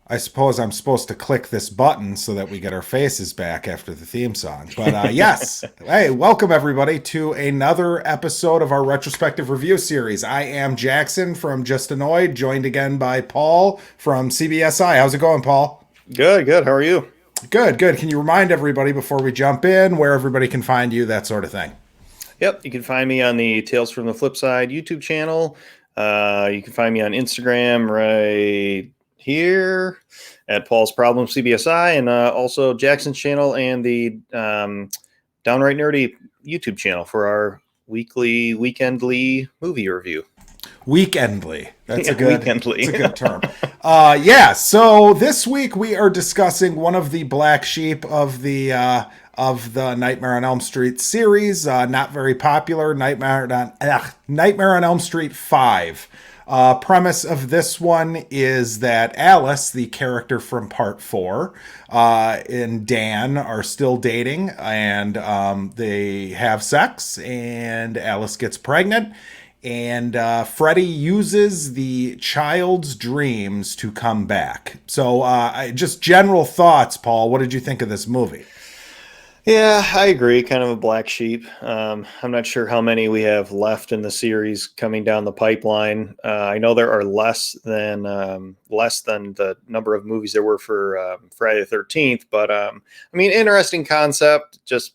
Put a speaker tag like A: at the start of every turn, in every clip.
A: I suppose I'm supposed to click this button so that we get our faces back after the theme song. But yes, hey, welcome everybody to another episode of our retrospective review series. I am Jackson from Just Annoyed, joined again by Paul from CBSI. How's it going, Paul?
B: Good, good. How are you?
A: Good, good. Can you remind everybody before we jump in where everybody can find you, that sort of thing?
B: Yep, you can find me on the Tales from the Flipside YouTube channel. You can find me on Instagram right here at Paul's Problem CBSI, and also Jackson's channel and the Downright Nerdy YouTube channel for our weekly, weekendly movie review.
A: Weekendly. That's
B: Yeah,
A: a good it's
B: weekendly.
A: a good term. So this week we are discussing one of the black sheep of the Nightmare on Elm Street series. Not very popular. Nightmare on Elm Street 5. Premise of this one is that Alice, the character from part 4, and Dan are still dating, and they have sex, and Alice gets pregnant, and Freddy uses the child's dreams to come back. So, just general thoughts, Paul. What did you think of this movie?
B: Yeah, I agree. Kind of a black sheep. I'm not sure how many we have left in the series coming down the pipeline. I know there are less than the number of movies there were for Friday the 13th, but I mean, interesting concept. Just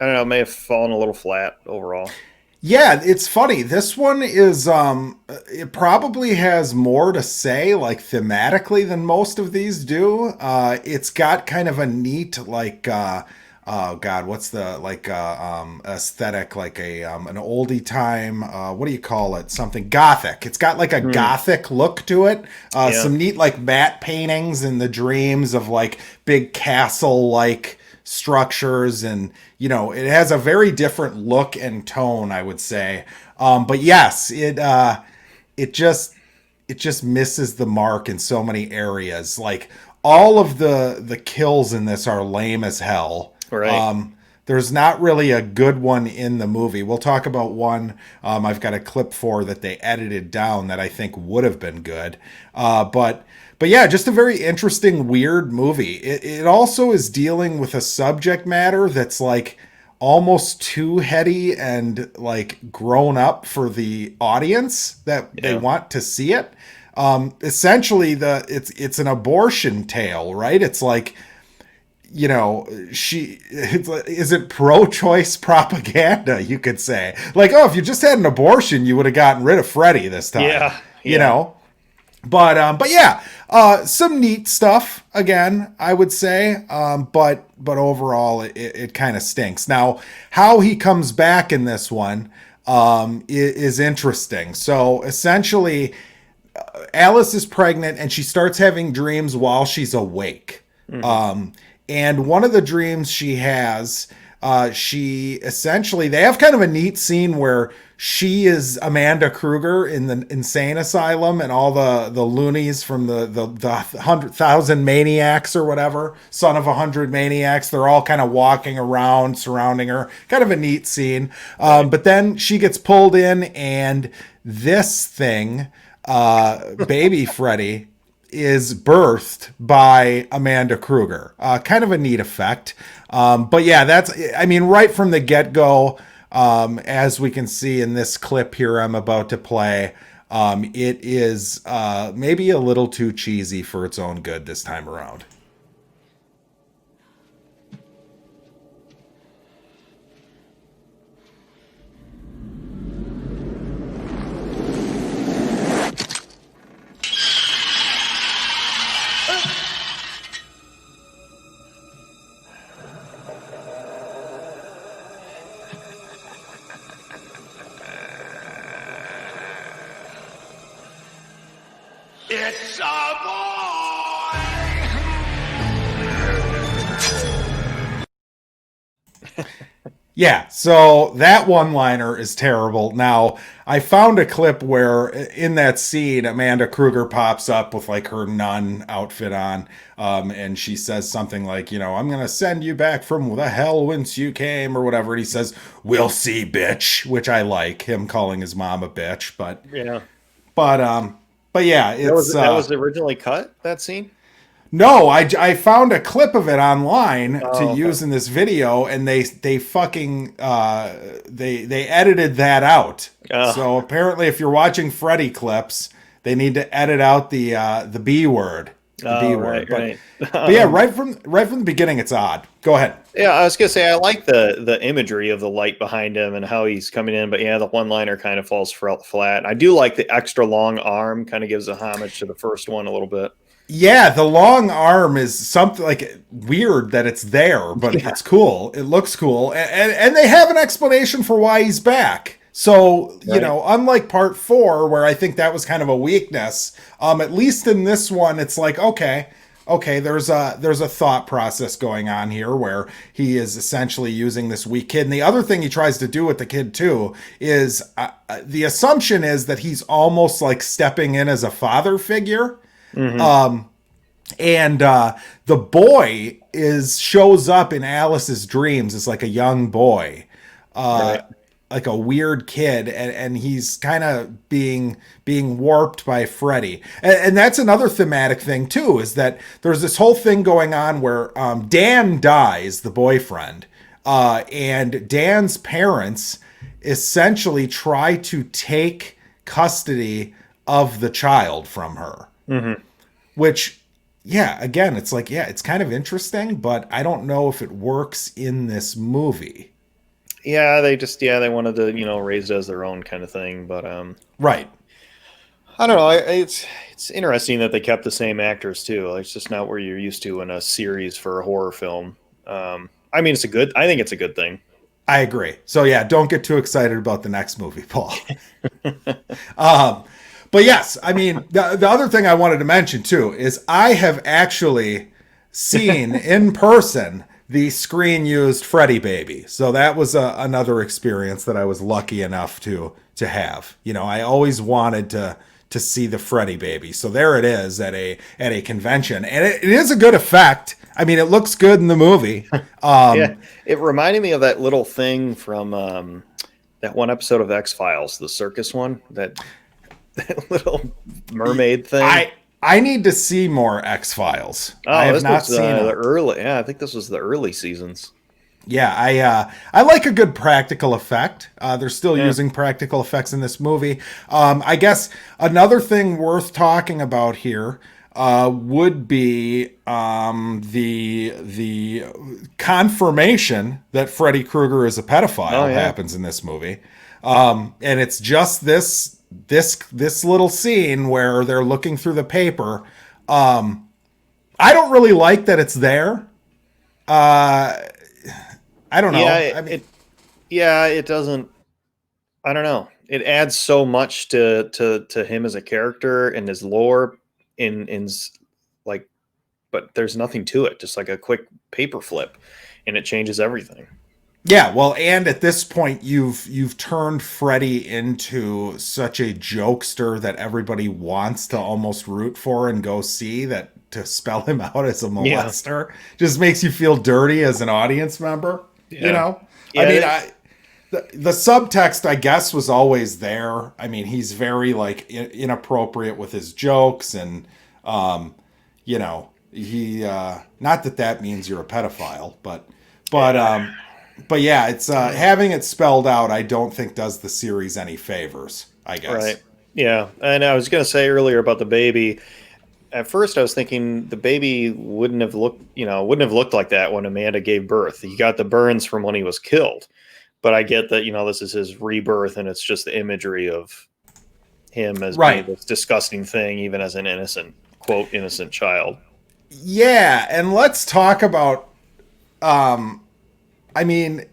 B: I don't know, may have fallen a little flat overall.
A: Yeah, it's funny. This one is it probably has more to say like thematically than most of these do. It's got kind of a neat oh god, what's the aesthetic, like a an oldie time, what do you call it? Something gothic. It's got like a
B: Hmm.
A: gothic look to it.
B: Yeah.
A: Some neat like matte paintings in the dreams of like big castle like structures, and it has a very different look and tone, I would say. But yes, it just misses the mark in so many areas. Like all of the kills in this are lame as hell.
B: Right.
A: There's not really a good one in the movie. We'll talk about one I've got a clip for that they edited down that I think would have been good. But yeah, just a very interesting, weird movie. It also is dealing with a subject matter that's like almost too heady and like grown up for the audience that they
B: Yeah.
A: want to see it. Essentially, it's an abortion tale, right? It's like, is it pro-choice propaganda, you could say. Like, oh, if you just had an abortion, you would have gotten rid of Freddy this time,
B: Yeah.
A: you
B: Yeah.
A: know. But yeah, some neat stuff again, I would say. But overall, it kind of stinks. Now, how he comes back in this one is interesting. So essentially, Alice is pregnant and she starts having dreams while she's awake.
B: Hmm.
A: And one of the dreams she has, she essentially, they have kind of a neat scene where she is Amanda Kruger in the insane asylum, and all the loonies from the 100,000 maniacs or whatever, son of 100 maniacs, they're all kind of walking around surrounding her. Kind of a neat scene.
B: Right.
A: But then she gets pulled in, and this thing, baby Freddy, is birthed by Amanda Kruger. Kind of a neat effect. But yeah, I mean, right from the get go, as we can see in this clip here I'm about to play, it is maybe a little too cheesy for its own good this time around.
C: It's a boy!
A: Yeah, so that one-liner is terrible. Now, I found a clip where in that scene, Amanda Kruger pops up with like her nun outfit on, and she says something like, I'm gonna send you back from the hell whence you came, or whatever. And he says, "We'll see, bitch," which I like him calling his mom a bitch, but
B: Yeah.
A: but But yeah,
B: That was originally cut, that scene?
A: no, I found a clip of it online to
B: Oh, okay.
A: use in this video, and they fucking they edited that out.
B: Oh,
A: So apparently, if you're watching Freddy clips, they need to edit out the B word, the B
B: oh,
A: word.
B: right, right.
A: But yeah, right from the beginning, it's odd. Go ahead.
B: Yeah, I was gonna say I like the imagery of the light behind him and how he's coming in, but yeah, the one liner kind of falls flat. I do like the extra long arm; kind of gives a homage to the first one a little bit.
A: Yeah, the long arm is something like weird that it's there, but
B: Yeah,
A: it's cool. It looks cool, and they have an explanation for why he's back. So you
B: right.
A: know, unlike part 4, where I think that was kind of a weakness, at least in this one, it's like okay, there's a thought process going on here where he is essentially using this weak kid. And the other thing he tries to do with the kid too is the assumption is that he's almost like stepping in as a father figure.
B: Hmm.
A: And the boy shows up in Alice's dreams as like a young boy, uh,
B: Right.
A: like a weird kid, and he's kind of being warped by Freddy. And that's another thematic thing too, is that there's this whole thing going on where Dan dies, the boyfriend, and Dan's parents essentially try to take custody of the child from her,
B: Hmm.
A: which, yeah, again, it's like, yeah, it's kind of interesting, but I don't know if it works in this movie.
B: Yeah, they wanted to raise it as their own kind of thing, but
A: Right.
B: I don't know. It's interesting that they kept the same actors too. Like, it's just not where you're used to in a series for a horror film. I mean, I think it's a good thing.
A: I agree. So yeah, don't get too excited about the next movie, Paul. um, but yes, I mean, the other thing I wanted to mention too is I have actually seen in person the screen used Freddy Baby. So that was another experience that I was lucky enough to have. You know, I always wanted to see the Freddy Baby. So there it is at a convention, and it is a good effect. I mean, it looks good in the movie.
B: Yeah, it reminded me of that little thing from that one episode of X-Files, the circus one, that little mermaid thing.
A: I need to see more X Files.
B: Oh,
A: I have
B: this
A: not
B: was
A: seen
B: the
A: it.
B: early. Yeah, I think this was the early seasons.
A: Yeah, I like a good practical effect. They're still
B: Yeah.
A: using practical effects in this movie. I guess another thing worth talking about here would be the confirmation that Freddy Krueger is a pedophile
B: Oh yeah.
A: happens in this movie, and it's just this little scene where they're looking through the paper. I don't really like that it's there. I don't know.
B: Yeah,
A: I mean,
B: it doesn't. I don't know. It adds so much to him as a character and his lore like, but there's nothing to it. Just like a quick paper flip, and it changes everything.
A: yeah, well, and at this point, you've turned Freddy into such a jokester that everybody wants to almost root for and go see. That to spell him out as a
B: Yeah,
A: molester just makes you feel dirty as an audience member. You
B: yeah,
A: know, I
B: yeah.
A: mean, the subtext, I guess, was always there. I mean, he's very like inappropriate with his jokes, and you know, he not that means you're a pedophile, but yeah, it's having it spelled out. I don't think does the series any favors. I guess.
B: Right. Yeah, and I was gonna say earlier about the baby. At first, I was thinking the baby wouldn't have looked like that when Amanda gave birth. He got the burns from when he was killed, but I get that this is his rebirth, and it's just the imagery of him as being
A: Right.
B: this disgusting thing, even as an innocent child.
A: Yeah, and let's talk about. I mean,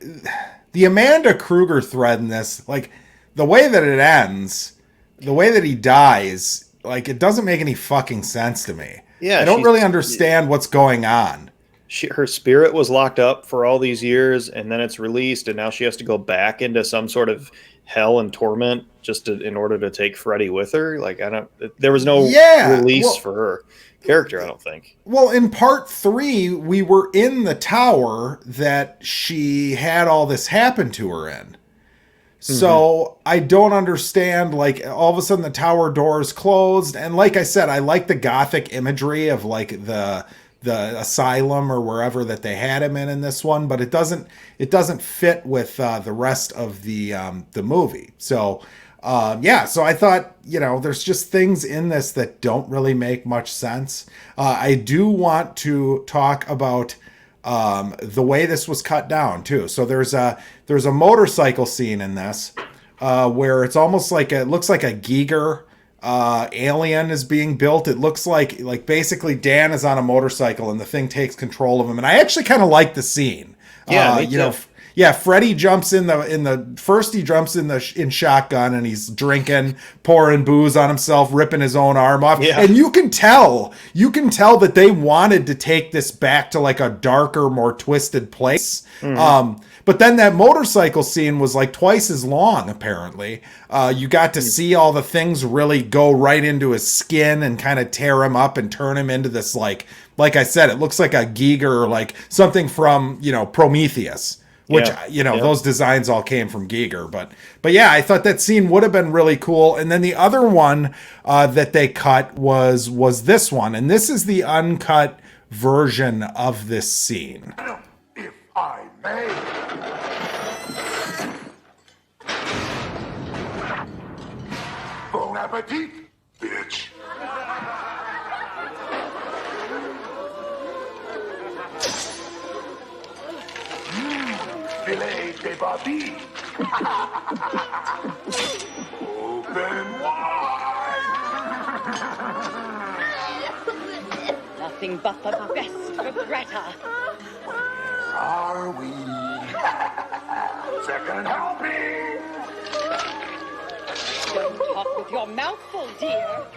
A: the Amanda Kruger thread in this, like the way that it ends, the way that he dies, like it doesn't make any fucking sense to me.
B: Yeah,
A: I don't really understand what's going on.
B: her spirit was locked up for all these years, and then it's released, and now she has to go back into some sort of hell and torment in order to take Freddy with her. Like, I don't. There was no
A: Yeah,
B: release
A: well,
B: for her character. I don't think.
A: well, in part 3, we were in the tower that she had all this happen to her in. So I don't understand, like, all of a sudden the tower doors closed. And like I said, I like the gothic imagery of like the asylum or wherever that they had him in this one, but it doesn't fit with the rest of the movie. So yeah, so I thought, there's just things in this that don't really make much sense. I do want to talk about the way this was cut down too. So there's a motorcycle scene in this where it's almost like it looks like a Giger alien is being built. It looks like basically Dan is on a motorcycle and the thing takes control of him. And I actually kind of like the scene.
B: Yeah, me too.
A: Yeah, Freddy jumps in in shotgun and he's drinking, pouring booze on himself, ripping his own arm off.
B: Yeah.
A: And you can tell that they wanted to take this back to like a darker, more twisted place. But then that motorcycle scene was like twice as long, apparently. You got to see all the things really go right into his skin and kind of tear him up and turn him into this, like I said, it looks like a Giger, like something from, Prometheus. Which, those designs all came from Giger. But yeah, I thought that scene would have been really cool. And then the other one that they cut was this one. And this is the uncut version of this scene.
C: If I may. Bon appetit, bitch. Filet de barbie. Open wide.
D: Nothing but the best for Greta.
C: Where are we? Second helping.
D: Don't talk with your mouth full, dear.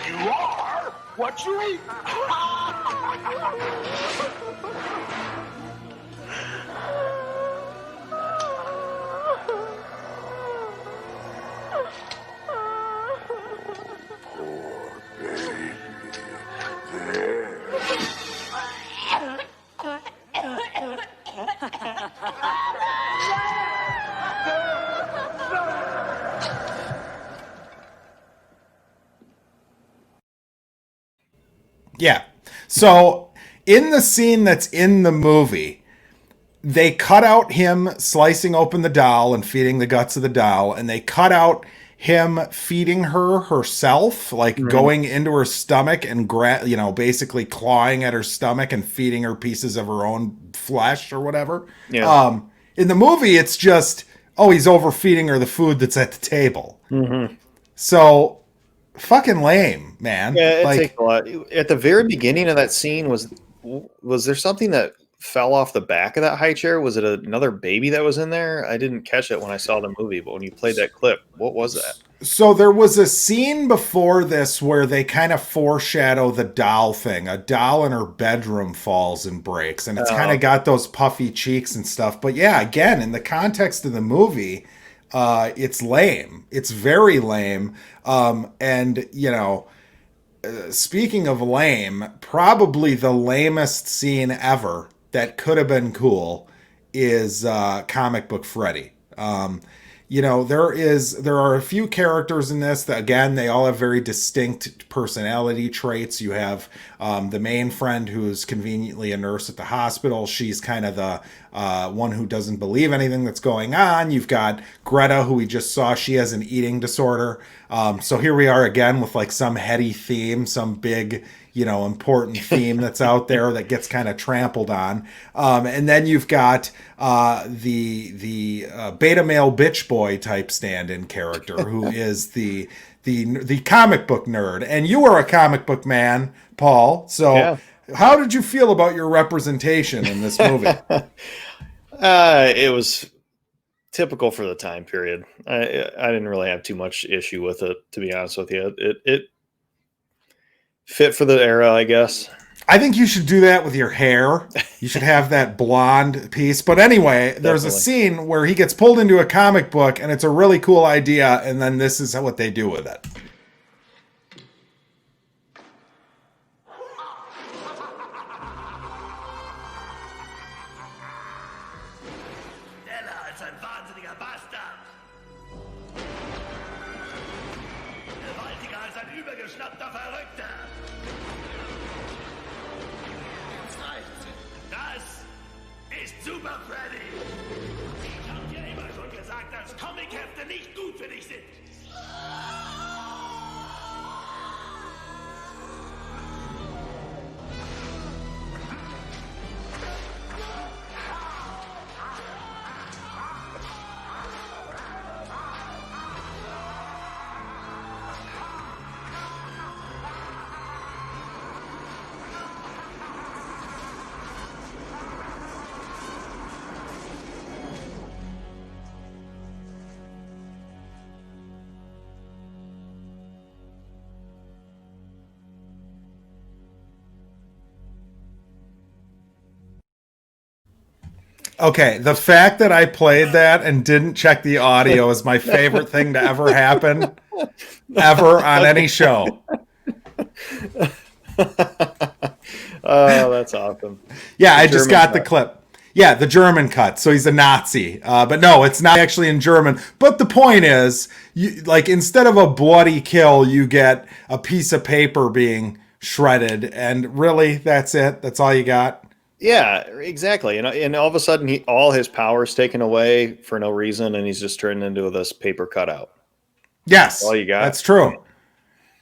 C: You are what you eat. Poor baby. There.
A: Yeah. So in the scene that's in the movie, they cut out him slicing open the doll and feeding the guts of the doll, and they cut out him feeding her herself, like going into her stomach and basically clawing at her stomach and feeding her pieces of her own flesh or whatever.
B: Yeah.
A: In the movie, it's just, he's overfeeding her the food that's at the table. So fucking lame, man.
B: Yeah, it takes a lot. At the very beginning of that scene, was there something that fell off the back of that high chair? Was it another baby that was in there? I didn't catch it when I saw the movie, but when you played that clip, what was that?
A: So there was a scene before this where they kind of foreshadow the doll thing. A doll in her bedroom falls and breaks, and it's kind of got those puffy cheeks and stuff. But yeah, again, in the context of the movie, it's lame. It's very lame. And speaking of lame, probably the lamest scene ever that could have been cool is Comic Book Freddy. There are a few characters in this that, again, they all have very distinct personality traits. You have the main friend who's conveniently a nurse at the hospital. She's kind of the one who doesn't believe anything that's going on. You've got Greta, who we just saw. She has an eating disorder. So here we are again with like some heady theme, some big, important theme that's out there that gets kind of trampled on. And then you've got the beta male bitch boy type stand-in character who is the comic book nerd. And you are a comic book man, Paul. So how did you feel about your representation in this movie?
B: It was typical for the time period. I didn't really have too much issue with it, to be honest with you. It fit for the era, I guess.
A: I think you should do that with your hair. You should have that blonde piece. But anyway, there's a scene where he gets pulled into a comic book, and it's a really cool idea, and then this is what they do with it.
C: als ein wahnsinniger Bastard. Gewaltiger als ein übergeschnappter Verrückter. Jetzt reicht's. Das ist Super Freddy. Ich hab dir immer schon gesagt, dass Comichefte nicht gut für dich sind.
A: Okay, the fact that I played that and didn't check the audio is my favorite thing to ever happen, ever on any show.
B: Oh, that's awesome.
A: Yeah, I
B: The
A: just
B: German
A: got the
B: cut.
A: clip. Yeah, the German cut. So he's a Nazi. But no, it's not actually in German. But the point is, like, instead of a bloody kill, you get a piece of paper being shredded. And really, that's it? That's all you got?
B: Yeah, exactly. And all of a sudden, all his power's taken away for no reason, and he's just turned into this paper cutout.
A: Yes,
B: all you got.
A: That's true.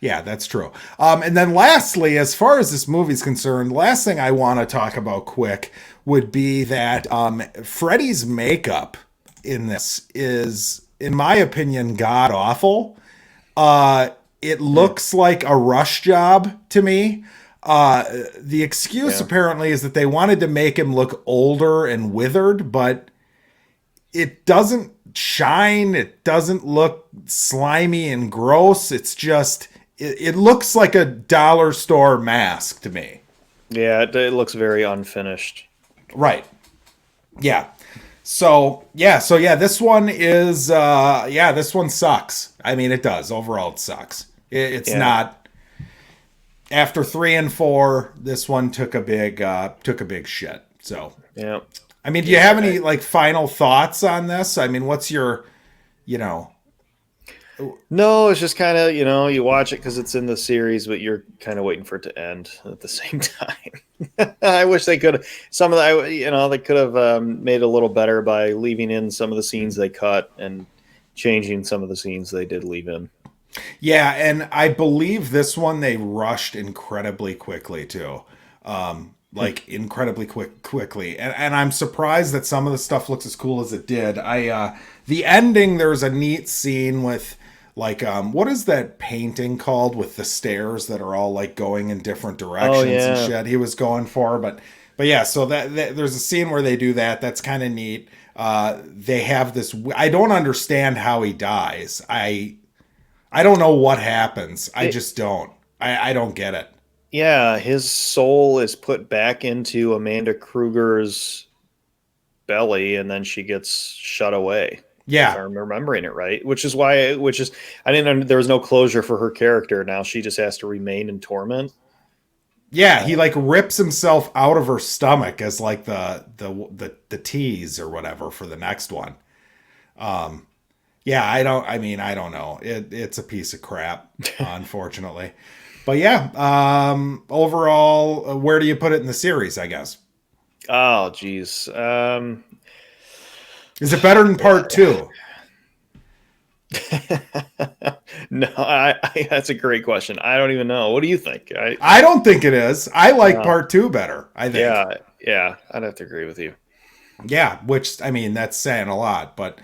A: Yeah, that's true. And then lastly, as far as this movie's concerned, last thing I want to talk about quick would be that Freddy's makeup in this is, in my opinion, god awful. It looks like a rush job to me. The excuse apparently is that they wanted to make him look older and withered, but it doesn't shine. It doesn't look slimy and gross. It's just, it looks like a dollar store mask to me.
B: Yeah, it looks very unfinished.
A: Right. Yeah. So this one is, this one sucks. I mean, it does. Overall, it sucks. It's not. After 3 and 4, this one took a big shit. So
B: yeah.
A: I mean, do you have any like final thoughts on this? I mean, what's your,
B: No, it's just kind of, you watch it because it's in the series, but you're kind of waiting for it to end at the same time. I wish they could they could have made it a little better by leaving in some of the scenes they cut and changing some of the scenes they did leave in.
A: Yeah, and I believe this one they rushed incredibly quickly too. Incredibly quickly. And I'm surprised that some of the stuff looks as cool as it did. The ending, there's a neat scene with like what is that painting called with the stairs that are all like going in different directions and shit he was going for, but yeah, so that there's a scene where they do that. That's kind of neat. They have this, I don't understand how he dies. I don't know what happens. I just don't. I don't get it.
B: Yeah, his soul is put back into Amanda Kruger's belly, and then she gets shut away.
A: Yeah,
B: if I'm remembering it right. There was no closure for her character. Now she just has to remain in torment.
A: Yeah, he like rips himself out of her stomach as like the tease or whatever for the next one. Yeah, I don't know. It's a piece of crap, unfortunately. But yeah, overall, where do you put it in the series, I guess?
B: Oh, geez.
A: Is it better than part 2?
B: No, that's a great question. I don't even know. What do you think?
A: I don't think it is. I like part 2 better, I think.
B: Yeah, I'd have to agree with you.
A: Yeah, which, I mean, that's saying a lot, but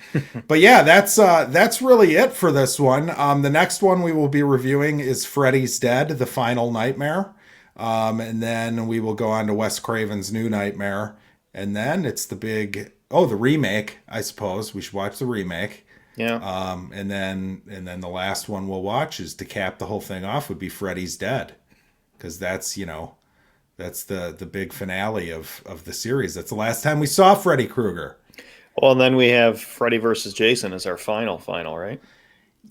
A: yeah, that's really it for this one. The next one we will be reviewing is Freddy's Dead, The Final Nightmare. And then we will go on to Wes Craven's New Nightmare. And then it's the remake, I suppose. We should watch the remake.
B: Yeah.
A: And then the last one we'll watch is, to cap the whole thing off, would be Freddy's Dead. Because that's, that's the big finale of the series. That's the last time we saw Freddy Krueger.
B: Well, and then we have Freddy versus Jason as our final, right?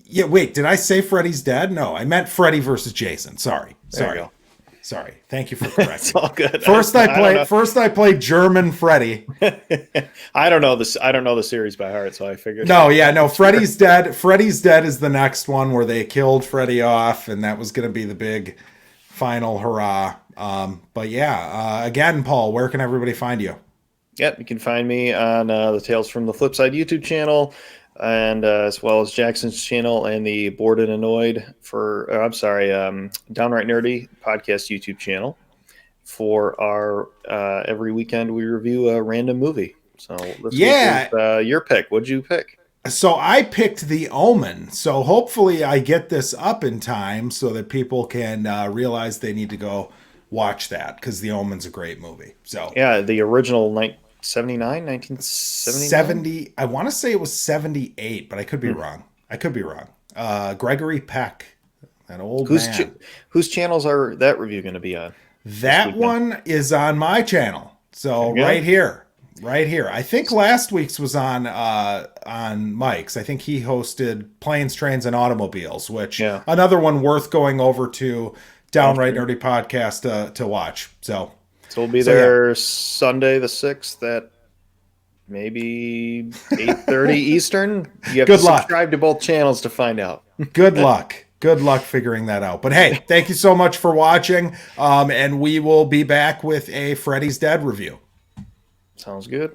A: Yeah, wait, did I say Freddy's Dead? No, I meant Freddy versus Jason. Sorry.
B: There you go.
A: Sorry. Thank you for correcting.
B: It's all good.
A: First I played German Freddy.
B: I don't know this. I don't know the series by heart, so I figured.
A: No. Freddy's Dead. Freddy's Dead is the next one where they killed Freddy off, and that was going to be the big final hurrah. But yeah, again, Paul, where can everybody find you?
B: Yep, you can find me on the Tales from the Flipside YouTube channel, and as well as Jackson's channel and the Bored and Annoyed Downright Nerdy podcast YouTube channel. For our every weekend we review a random movie. So this week is, your pick. What'd you pick?
A: So I picked The Omen. So hopefully I get this up in time so that people can realize they need to go watch that, because The Omen's a great movie. So
B: yeah, the original 1970.
A: I want to say it was 78, but I could be wrong. Gregory Peck, that old man.
B: Whose channels are that review going to be on?
A: That one is on my channel. So right here. I think last week's was on Mike's. I think he hosted Planes, Trains, and Automobiles, which another one worth going over to Downright Nerdy Podcast to watch. So
B: we'll be there Sunday the 6th at maybe 8:30 Eastern. You have to subscribe to both channels to find out.
A: Good luck. Good luck figuring that out. But hey, thank you so much for watching. And we will be back with a Freddy's Dead review.
B: Sounds good.